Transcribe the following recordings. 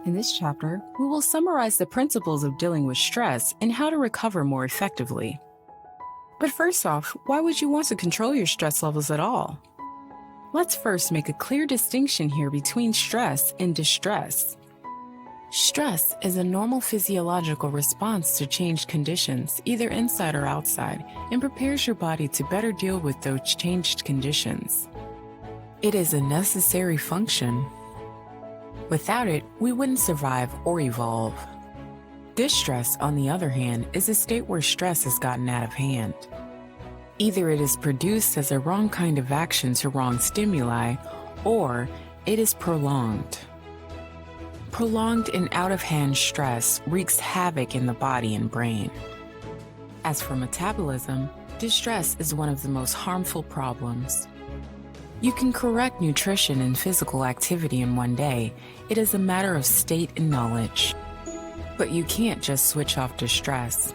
In this chapter, we will summarize the principles of dealing with stress and how to recover more effectively. But first off, why would you want to control your stress levels at all? Let's first make a clear distinction here between stress and distress. Stress is a normal physiological response to changed conditions, either inside or outside, and prepares your body to better deal with those changed conditions. It is a necessary function. Without it, we wouldn't survive or evolve. Distress, on the other hand, is a state where stress has gotten out of hand. Either it is produced as a wrong kind of action to wrong stimuli, or it is prolonged. Prolonged and out-of-hand stress wreaks havoc in the body and brain. As for metabolism, distress is one of the most harmful problems. You can correct nutrition and physical activity in one day. It is a matter of state and knowledge. But you can't just switch off distress.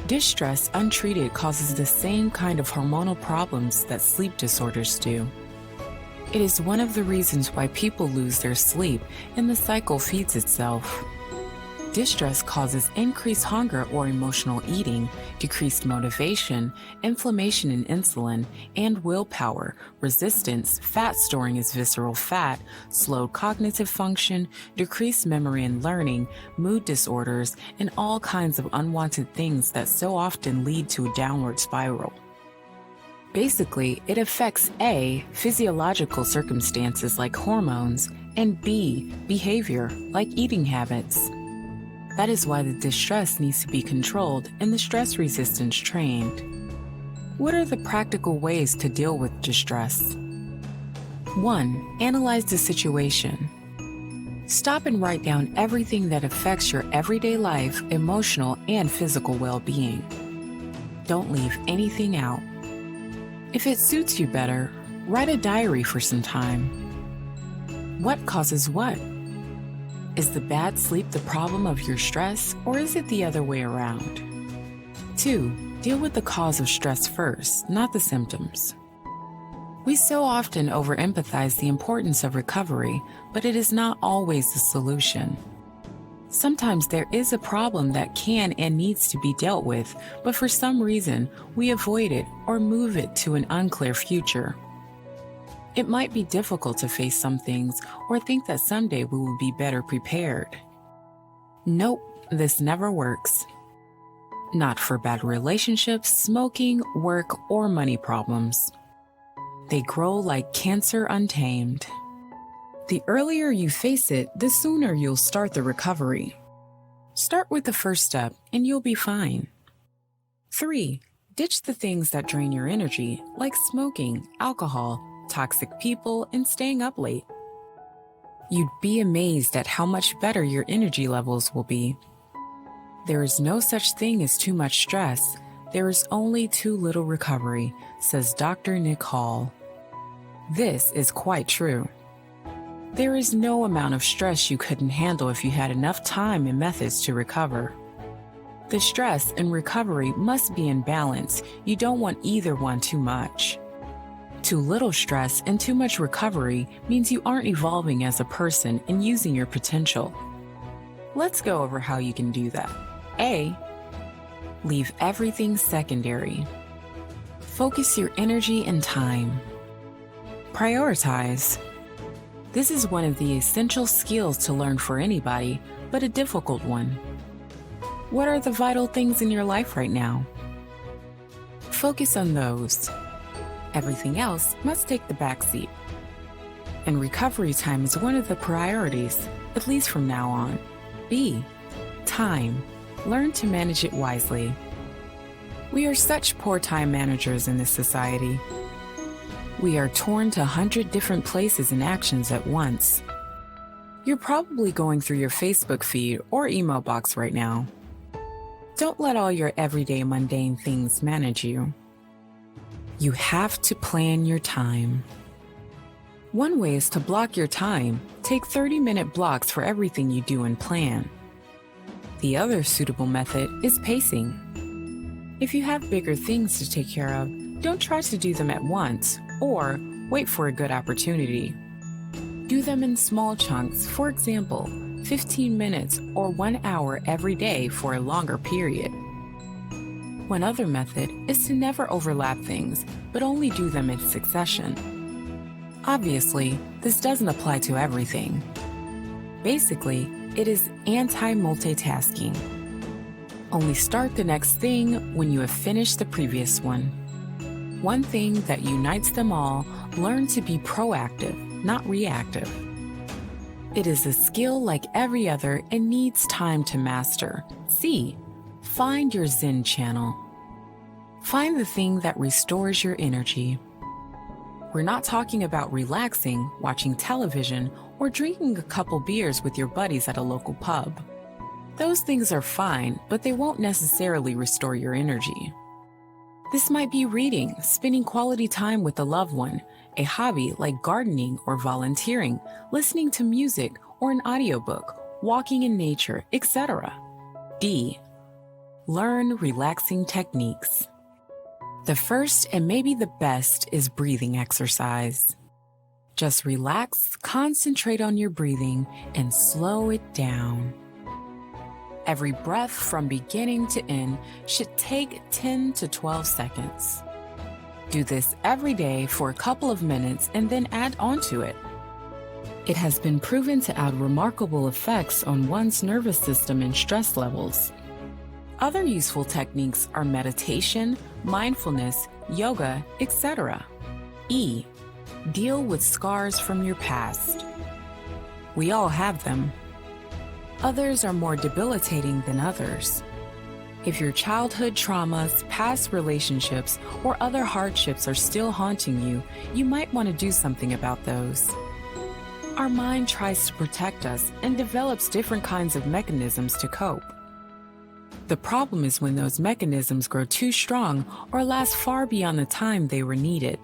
Distress, untreated, causes the same kind of hormonal problems that sleep disorders do. It is one of the reasons why people lose their sleep, and the cycle feeds itself. Distress causes increased hunger or emotional eating, decreased motivation, inflammation in insulin and willpower, resistance, fat storing as visceral fat, slowed cognitive function, decreased memory and learning, mood disorders, and all kinds of unwanted things that so often lead to a downward spiral. Basically, it affects A, physiological circumstances like hormones, and B, behavior like eating habits. That is why the distress needs to be controlled and the stress resistance trained. What are the practical ways to deal with distress? 1. Analyze the situation. Stop and write down everything that affects your everyday life, emotional, and physical well-being. Don't leave anything out. If it suits you better, write a diary for some time. What causes what? Is the bad sleep the problem of your stress, or is it the other way around? 2. Deal with the cause of stress first, not the symptoms. We so often overemphasize the importance of recovery, but it is not always the solution. Sometimes there is a problem that can and needs to be dealt with, but for some reason, we avoid it or move it to an unclear future. It might be difficult to face some things or think that someday we will be better prepared. Nope, this never works. Not for bad relationships, smoking, work, or money problems. They grow like cancer untamed. The earlier you face it, the sooner you'll start the recovery. Start with the first step and you'll be fine. 3. Ditch the things that drain your energy, like smoking, alcohol, toxic people, and staying up late. You'd be amazed at how much better your energy levels will be. There is no such thing as too much stress. There is only too little recovery, says Dr. Nick Hall. This is quite true. There is no amount of stress you couldn't handle if you had enough time and methods to recover. The stress and recovery must be in balance. You don't want either one too much. Too little stress and too much recovery means you aren't evolving as a person and using your potential. Let's go over how you can do that. A. Leave everything secondary. Focus your energy and time. Prioritize. This is one of the essential skills to learn for anybody, but a difficult one. What are the vital things in your life right now? Focus on those. Everything else must take the back seat. And recovery time is one of the priorities, at least from now on. B. Time. Learn to manage it wisely. We are such poor time managers in this society. We are torn to 100 different places and actions at once. You're probably going through your Facebook feed or email box right now. Don't let all your everyday mundane things manage you. You have to plan your time. One way is to block your time. Take 30-minute blocks for everything you do and plan. The other suitable method is pacing. If you have bigger things to take care of, don't try to do them at once or wait for a good opportunity. Do them in small chunks, for example, 15 minutes, or 1 hour every day for a longer period. One other method is to never overlap things, but only do them in succession. Obviously, this doesn't apply to everything. Basically, it is anti-multitasking. Only start the next thing when you have finished the previous one. One thing that unites them all: learn to be proactive, not reactive. It is a skill like every other and needs time to master. C. Find your Zen channel. Find the thing that restores your energy. We're not talking about relaxing, watching television, or drinking a couple beers with your buddies at a local pub. Those things are fine, but they won't necessarily restore your energy. This might be reading, spending quality time with a loved one, a hobby like gardening or volunteering, listening to music or an audiobook, walking in nature, etc. D. Learn relaxing techniques. The first and maybe the best is breathing exercise. Just relax, concentrate on your breathing, and slow it down. Every breath from beginning to end should take 10 to 12 seconds. Do this every day for a couple of minutes and then add on to it. It has been proven to add remarkable effects on one's nervous system and stress levels. Other useful techniques are meditation, mindfulness, yoga, etc. E. Deal with scars from your past. We all have them. Others are more debilitating than others. If your childhood traumas, past relationships, or other hardships are still haunting you, you might want to do something about those. Our mind tries to protect us and develops different kinds of mechanisms to cope. The problem is when those mechanisms grow too strong or last far beyond the time they were needed.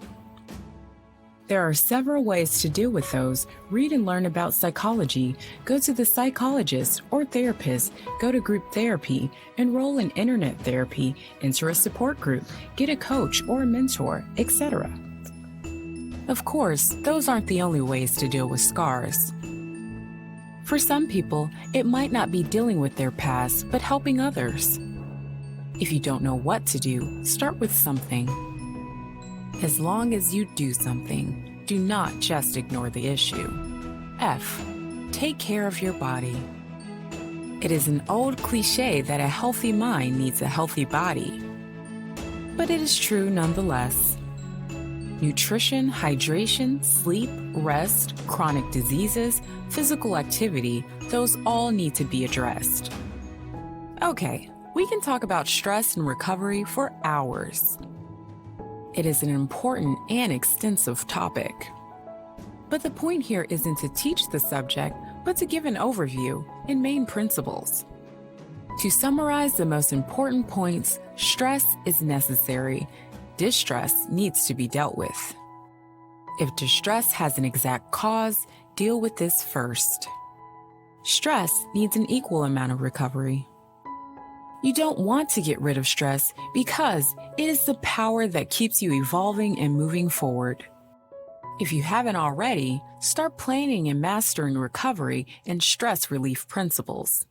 There are several ways to deal with those. Read and learn about psychology, go to the psychologist or therapist, go to group therapy, enroll in internet therapy, enter a support group, get a coach or a mentor, etc. Of course, those aren't the only ways to deal with scars. For some people, it might not be dealing with their past, but helping others. If you don't know what to do, start with something. As long as you do something, do not just ignore the issue. F. Take care of your body. It is an old cliche that a healthy mind needs a healthy body. But it is true nonetheless. Nutrition, hydration, sleep, rest, chronic diseases, physical activity, those all need to be addressed. Okay, we can talk about stress and recovery for hours. It is an important and extensive topic. But the point here isn't to teach the subject, but to give an overview and main principles. To summarize the most important points, stress is necessary. Distress needs to be dealt with. If distress has an exact cause, deal with this first. Stress needs an equal amount of recovery. You don't want to get rid of stress because it is the power that keeps you evolving and moving forward. If you haven't already, start planning and mastering recovery and stress relief principles.